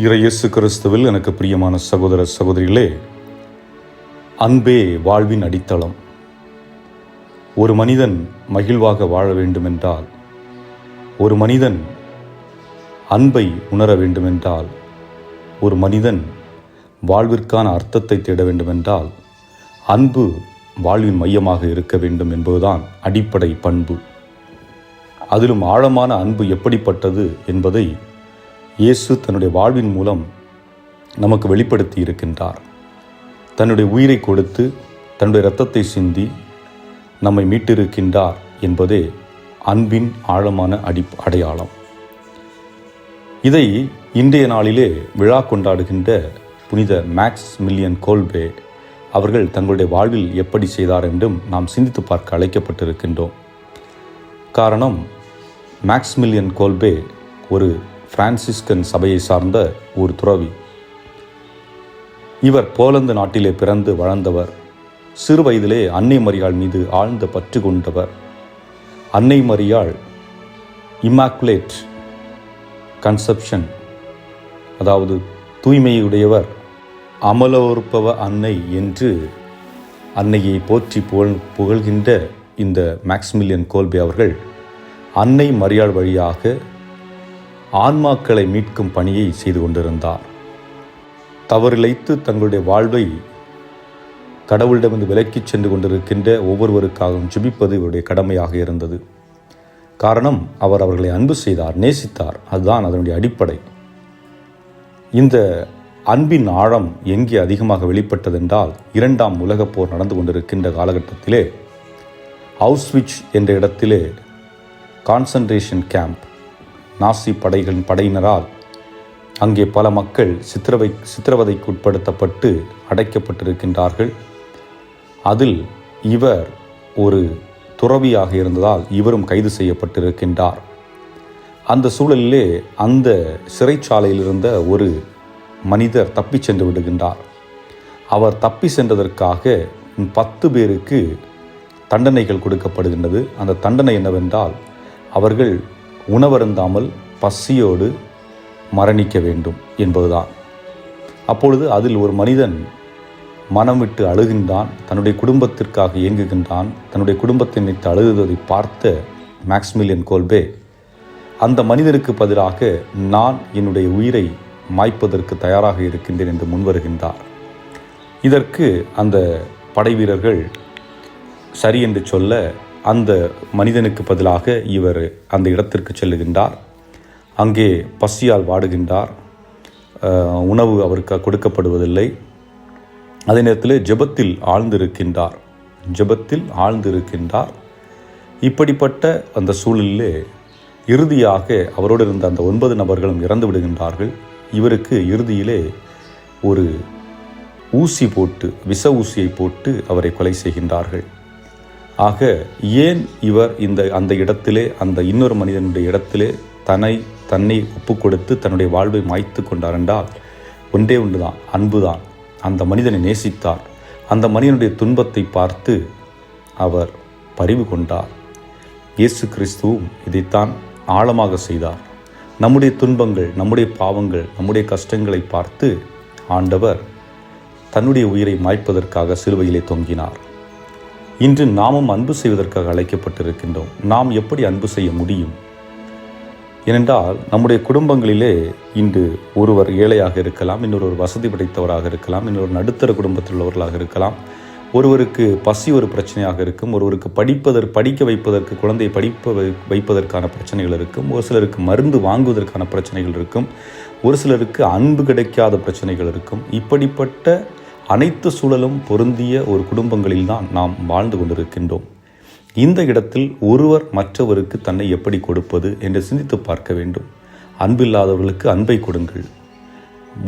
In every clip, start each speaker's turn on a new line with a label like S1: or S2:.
S1: இயேசு கிறிஸ்துவில் எனக்கு பிரியமான சகோதர சகோதரிகளே, அன்பே வாழ்வின் அடித்தளம். ஒரு மனிதன் மகிழ்வாக வாழ வேண்டுமென்றால், ஒரு மனிதன் அன்பை உணர வேண்டுமென்றால், ஒரு மனிதன் வாழ்விற்கான அர்த்தத்தை தேட வேண்டுமென்றால், அன்பு வாழ்வின் மையமாக இருக்க வேண்டும் என்பதுதான் அடிப்படை பண்பு. அதிலும் ஆழமான அன்பு எப்படிப்பட்டது என்பதை இயேசு தன்னுடைய வாழ்வின் மூலம் நமக்கு வெளிப்படுத்தி இருக்கின்றார். தன்னுடைய உயிரை கொடுத்து தன்னுடைய இரத்தத்தை சிந்தி நம்மை மீட்டிருக்கின்றார் என்பதே அன்பின் ஆழமான அடையாளம். இதை இன்றைய நாளிலே விழா கொண்டாடுகின்ற புனித மேக்ஸ்மில்லியன் கோல்பே அவர்கள் தங்களுடைய வாழ்வில் எப்படி செய்தார் என்றும் நாம் சிந்தித்து பார்க்க அழைக்கப்பட்டிருக்கின்றோம். காரணம், மேக்ஸ்மில்லியன் கோல்பே ஒரு பிரான்சிஸ்கன் சபையை சார்ந்த ஒரு துறவி. இவர் போலந்து நாட்டிலே பிறந்து வளர்ந்தவர். சிறு வயதிலே அன்னை மரியாள் மீது ஆழ்ந்த பற்று கொண்டவர். அன்னை மரியாள் இம்மாக்குலேட் கன்செப்ஷன், அதாவது தூய்மையுடையவர், அமலோற்பவ அன்னை என்று அன்னையை போற்றி புகழ்கின்ற இந்த மேக்ஸ்மில்லியன் கோல்பே அவர்கள் அன்னை மரியாள் வழியாக ஆன்மாக்களை மீட்கும் பணியை செய்து கொண்டிருந்தார். தவறிழைத்து தங்களுடைய வாழ்வை கடவுளிடமிருந்து விலக்கிச் சென்று கொண்டிருக்கின்ற ஒவ்வொருவருக்காகவும் ஜெபிப்பது இவருடைய கடமையாக இருந்தது. காரணம், அவர் அவர்களை அன்பு செய்தார், நேசித்தார். அதுதான் அதனுடைய அடிப்படை. இந்த அன்பின் ஆழம் எங்கே அதிகமாக வெளிப்பட்டதென்றால், 2ஆம் உலகப் போர் நடந்து கொண்டிருக்கின்ற காலகட்டத்திலே அவுஸ்விட்ச் என்ற இடத்திலே கான்சன்ட்ரேஷன் கேம்ப், நாசி படையினரால் அங்கே பல மக்கள் சித்திரவதைக்கு உட்படுத்தப்பட்டு அடைக்கப்பட்டிருக்கின்றார்கள். அதில் இவர் ஒரு துறவியாக இருந்ததால் இவரும் கைது செய்யப்பட்டிருக்கின்றார். அந்த சூழலிலே அந்த சிறைச்சாலையில் இருந்த ஒரு மனிதர் தப்பி சென்று விடுகின்றார். அவர் தப்பி சென்றதற்காக 10 பேருக்கு தண்டனைகள் கொடுக்கப்படுகின்றது. அந்த தண்டனை என்னவென்றால், அவர்கள் உணவருந்தாமல் பசியோடு மரணிக்க வேண்டும் என்பதுதான். அப்பொழுது அதில் ஒரு மனிதன் மனம் விட்டு அழுகின்றான், தன்னுடைய குடும்பத்திற்காக இயங்குகின்றான். தன்னுடைய குடும்பத்தை நினைத்து அழுகுவதை பார்த்த மேக்ஸ்மில்லியன் கோல்பே அந்த மனிதனுக்கு பதிலாக நான் என்னுடைய உயிரை மாய்ப்பதற்கு தயாராக இருக்கின்றேன் என்று முன்வருகின்றார். இதற்கு அந்த படை வீரர்கள் சரி என்று சொல்ல, அந்த மனிதனுக்கு பதிலாக இவர் அந்த இடத்திற்கு செல்லுகின்றார். அங்கே பசியால் வாடுகின்றார். உணவு அவருக்கு கொடுக்கப்படுவதில்லை. அதே நேரத்தில் ஜெபத்தில் ஆழ்ந்திருக்கின்றார். இப்படிப்பட்ட அந்த சூழலிலே இறுதியாக அவரோடு இருந்த அந்த 9 நபர்களும் இறந்து விடுகின்றார்கள். இவருக்கு இறுதியிலே ஒரு விஷ ஊசியை போட்டு அவரை கொலை செய்கின்றார்கள். ஆக ஏன் இவர் அந்த இடத்திலே, அந்த இன்னொரு மனிதனுடைய இடத்திலே தன்னை ஒப்பு கொடுத்து தன்னுடைய வாழ்வை மாய்த்து கொண்டார் என்றால், ஒன்றே ஒன்றுதான், அன்புதான். அந்த மனிதனை நேசித்தார். அந்த மனிதனுடைய துன்பத்தை பார்த்து அவர் பரிவு கொண்டார். இயேசு கிறிஸ்துவும் இதைத்தான் ஆழமாக செய்தார். நம்முடைய துன்பங்கள், நம்முடைய பாவங்கள், நம்முடைய கஷ்டங்களை பார்த்து ஆண்டவர் தன்னுடைய உயிரை மாய்ப்பதற்காக சிலுவையிலே தொங்கினார். இன்று நாமும் அன்பு செய்வதற்காக அழைக்கப்பட்டிருக்கின்றோம். நாம் எப்படி அன்பு செய்ய முடியும்? ஏனென்றால் நம்முடைய குடும்பங்களிலே இன்று ஒருவர் ஏழையாக இருக்கலாம், இன்னொரு வசதி படைத்தவராக இருக்கலாம், இன்னொரு நடுத்தர குடும்பத்தில் உள்ளவர்களாக இருக்கலாம். ஒருவருக்கு பசி ஒரு பிரச்சனையாக இருக்கும், ஒருவருக்கு படிக்க வைப்பதற்கு, குழந்தையை வைப்பதற்கான பிரச்சனைகள் இருக்கும், ஒரு சிலருக்கு மருந்து வாங்குவதற்கான பிரச்சனைகள் இருக்கும், ஒரு சிலருக்கு அன்பு கிடைக்காத பிரச்சனைகள் இருக்கும். இப்படிப்பட்ட அனைத்து சூழலும் பொருந்திய ஒரு குடும்பங்களில் தான் நாம் வாழ்ந்து கொண்டிருக்கின்றோம். இந்த இடத்தில் ஒருவர் மற்றவருக்கு தன்னை எப்படி கொடுப்பது என்று சிந்தித்து பார்க்க வேண்டும். அன்பில்லாதவர்களுக்கு அன்பை கொடுங்கள்,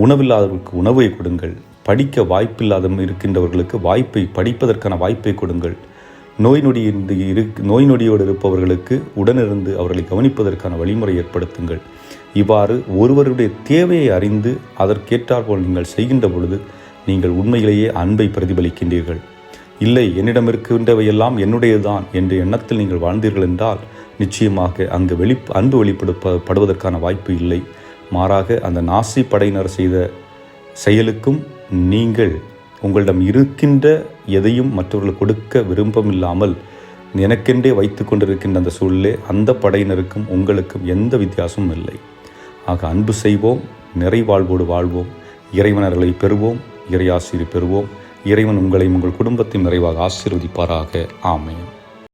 S1: உணவில்லாதவர்களுக்கு உணவை கொடுங்கள், படிக்க வாய்ப்பில்லாத இருக்கின்றவர்களுக்கு படிப்பதற்கான வாய்ப்பை கொடுங்கள். நோய் நொடியோடு இருப்பவர்களுக்கு உடனிருந்து அவர்களை கவனிப்பதற்கான வழிமுறை ஏற்படுத்துங்கள். இவ்வாறு ஒருவருடைய தேவையை அறிந்து அதற்கேற்றாற்போல் நீங்கள் செய்கின்ற பொழுது நீங்கள் உண்மையிலேயே அன்பை பிரதிபலிக்கின்றீர்கள். இல்லை, என்னிடம் இருக்கின்றவையெல்லாம் என்னுடையதுதான் என்ற எண்ணத்தில் நீங்கள் வாழ்ந்தீர்கள் என்றால் நிச்சயமாக அங்கு அன்பு வெளிப்படுவதற்கான வாய்ப்பு இல்லை. மாறாக அந்த நாசி படையினர் செய்த செயலுக்கும் நீங்கள் உங்களிடம் இருக்கின்ற எதையும் மற்றவர்களுக்கு கொடுக்க விருப்பமில்லாமல் எனக்கென்றே வைத்து கொண்டிருக்கின்ற அந்த சூழலே அந்த படையினருக்கும் உங்களுக்கும் எந்த வித்தியாசமும் இல்லை. ஆக அன்பு செய்வோம், நிறைவாழ்வோடு வாழ்வோம், இறைவனர்களை பெறுவோம், இறையாசிரி பெறுவோம். இறைவன் உங்களையும் உங்கள் குடும்பத்தையும் நிறைவாக ஆசீர்வதிப்பாராக. ஆமென்.